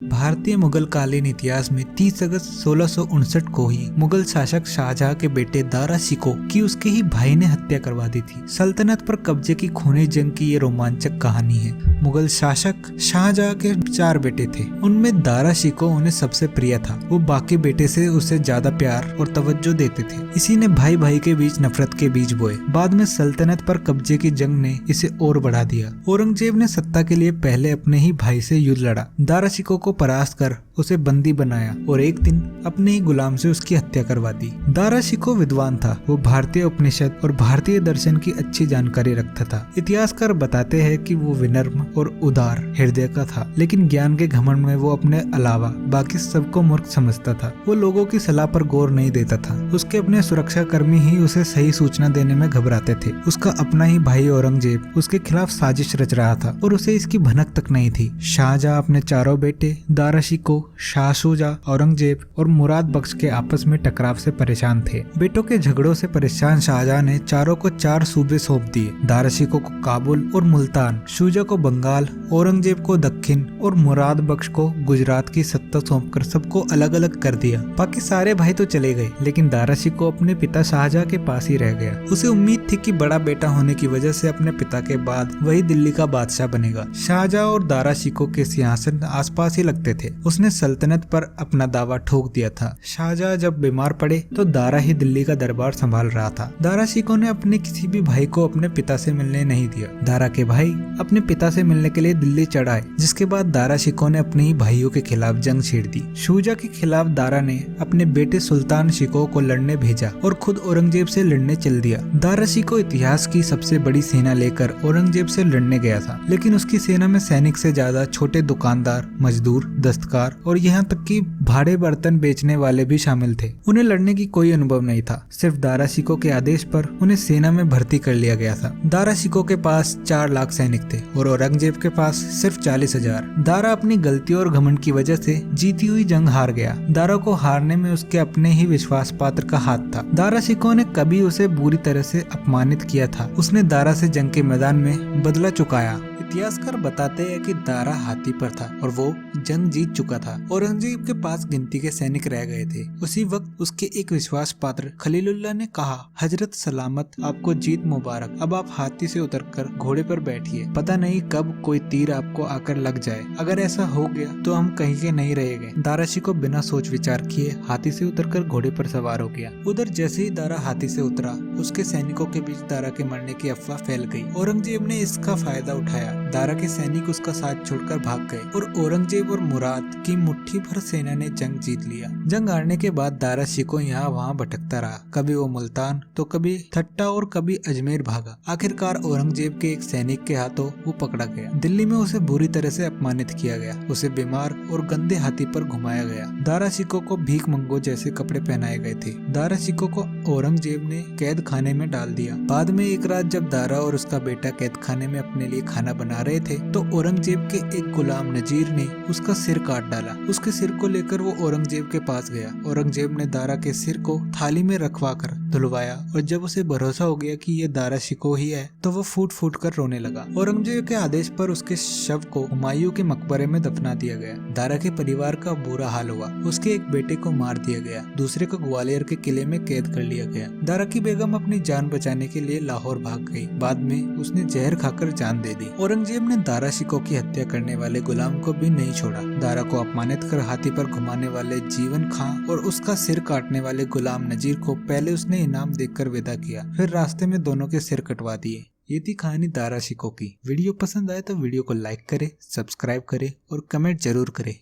भारतीय मुगल कालीन इतिहास में 30 अगस्त 1659 को ही मुगल शासक शाहजहां के बेटे दारा शिकोह की उसके ही भाई ने हत्या करवा दी थी। सल्तनत पर कब्जे की खूनी जंग की ये रोमांचक कहानी है। मुगल शासक शाहजहां के 4 बेटे थे, उनमें दारा शिकोह उन्हें सबसे प्रिय था। वो बाकी बेटे से उसे ज्यादा प्यार और तवज्जो देते थे। इसी ने भाई भाई के बीच नफरत के बीज बोए। बाद में सल्तनत पर कब्जे की जंग ने इसे और बढ़ा दिया। औरंगजेब ने सत्ता के लिए पहले अपने ही भाई से युद्ध लड़ा, दारा शिकोह को परास्त कर उसे बंदी बनाया और एक दिन अपने ही गुलाम से उसकी हत्या करवा दी। दारा शिकोह विद्वान था। वो भारतीय उपनिषद और भारतीय दर्शन की अच्छी जानकारी रखता था। इतिहासकार बताते हैं कि वो विनम्र और उदार हृदय का था, लेकिन ज्ञान के घमंड में वो अपने अलावा बाकी सबको मूर्ख समझता था। वो लोगों की सलाह पर गौर नहीं देता था। उसके अपने सुरक्षा कर्मी ही उसे सही सूचना देने में घबराते थे। उसका अपना ही भाई औरंगजेब उसके खिलाफ साजिश रच रहा था और उसे इसकी भनक तक नहीं थी। शाहजहां अपने चारों बेटे दारा शिकोह, शाह शुजा, औरंगजेब और मुराद बख्श के आपस में टकराव से परेशान थे। बेटों के झगड़ों से परेशान शाहजहां ने चारों को 4 सूबे सौंप दिए। दारा शिकोह को काबुल और मुल्तान, शुजा को बंगाल, औरंगजेब को दक्षिण और मुराद बख्श को गुजरात की सत्ता सौंपकर सबको अलग अलग कर दिया। बाकी सारे भाई तो चले गए, लेकिन दारा शिकोह अपने पिता शाहजहां के पास ही रह गया। उसे उम्मीद थी कि बड़ा बेटा होने की वजह से अपने पिता के बाद वही दिल्ली का बादशाह बनेगा। शाहजहां और दारा शिकोह के सिंहासन आसपास ही लगते थे। उसने सल्तनत पर अपना दावा ठोक दिया था। शाहजहां जब बीमार पड़े तो दारा ही दिल्ली का दरबार संभाल रहा था। दारा शिकोह ने अपने किसी भी भाई को अपने पिता से मिलने नहीं दिया। दारा के भाई अपने पिता से मिलने के लिए दिल्ली चढ़ाए, जिसके बाद दारा शिकोह ने अपने ही भाइयों के खिलाफ जंग छेड़ दी। शुजा के खिलाफ दारा ने अपने बेटे सुल्तान शिकोह को लड़ने भेजा और खुद औरंगजेब से लड़ने चल दिया। दारा शिकोह इतिहास की सबसे बड़ी सेना लेकर औरंगजेब से लड़ने गया था, लेकिन उसकी सेना में सैनिक से ज्यादा छोटे दुकानदार, मजदूर, दस्तकार और यहाँ तक कि भाड़े बर्तन बेचने वाले भी शामिल थे। उन्हें लड़ने की कोई अनुभव नहीं था। सिर्फ दारा शिकोह के आदेश पर उन्हें सेना में भर्ती कर लिया गया था। दारा शिकोह के पास 4 लाख सैनिक थे और औरंगजेब के पास सिर्फ 40,000। दारा अपनी गलतियों और घमंड की वजह से जीती हुई जंग हार गया। दारा को हारने में उसके अपने ही विश्वास पात्र का हाथ था। दारा शिकोह ने कभी उसे बुरी तरह से अपमानित किया था। उसने दारा से जंग के मैदान में बदला चुकाया। इतिहासकार बताते हैं कि दारा हाथी पर था और वो जंग जीत चुका था। औरंगजेब के पास गिनती के सैनिक रह गए थे। उसी वक्त उसके एक विश्वास पात्र खलीलुल्लाह ने कहा, हजरत सलामत, आपको जीत मुबारक। अब आप हाथी से उतरकर घोड़े पर बैठिए। पता नहीं कब कोई तीर आपको आकर लग जाए। अगर ऐसा हो गया तो हम कहीं के नहीं रहेंगे। दारा शिकोह बिना सोच विचार किए हाथी से उतरकर घोड़े पर सवार हो गया। उधर जैसे ही दारा हाथी से उतरा, उसके सैनिकों के बीच दारा के मरने की अफवाह फैल गई। औरंगजेब ने इसका फायदा उठाया। दारा के सैनिक उसका साथ छोड़कर भाग गए और औरंगजेब और मुराद की मुट्ठी भर सेना ने जंग जीत लिया। जंग हारने के बाद दारा शिकोह यहाँ वहाँ भटकता रहा। कभी वो मुल्तान तो कभी थट्टा और कभी अजमेर भागा। आखिरकार औरंगजेब के एक सैनिक के हाथों वो पकड़ा गया। दिल्ली में उसे बुरी तरह से अपमानित किया गया। उसे बीमार और गंदे हाथी पर घुमाया गया। दारा शिकोह को भीख मंगो जैसे कपड़े पहनाए गए थे। दारा शिकोह को औरंगजेब ने कैद खाने में डाल दिया। बाद में एक रात जब दारा और उसका बेटा कैद खाने में अपने लिए खाना बना रहे थे तो औरंगजेब के एक गुलाम नजीर ने उसका सिर काट डाला। उसके सिर को लेकर वो औरंगजेब के पास गया। औरंगजेब ने दारा के सिर को थाली में रखवा कर धुलवाया और जब उसे भरोसा हो गया कि ये दारा शिकोह ही है तो वो फूट फूट कर रोने लगा। औरंगजेब के आदेश पर उसके शव को हुमायूं के मकबरे में दफना दिया गया। दारा के परिवार का बुरा हाल हुआ। उसके एक बेटे को मार दिया गया, दूसरे को ग्वालियर के किले में कैद कर लिया गया। दारा की बेगम अपनी जान बचाने के लिए लाहौर भाग गई। बाद में उसने जहर खाकर जान दे दी। औरंगजेब ने दारा शिकोह की हत्या करने वाले गुलाम को भी नहीं छोड़ा। दारा को अपमानित कर हाथी पर घुमाने वाले जीवन खां और उसका सिर काटने वाले गुलाम नजीर को पहले उसने इनाम देकर विदा किया, फिर रास्ते में दोनों के सिर कटवा दिए। ये थी कहानी दारा शिकोह की। वीडियो पसंद आए तो वीडियो को लाइक करे, सब्सक्राइब करे और कमेंट जरूर करे।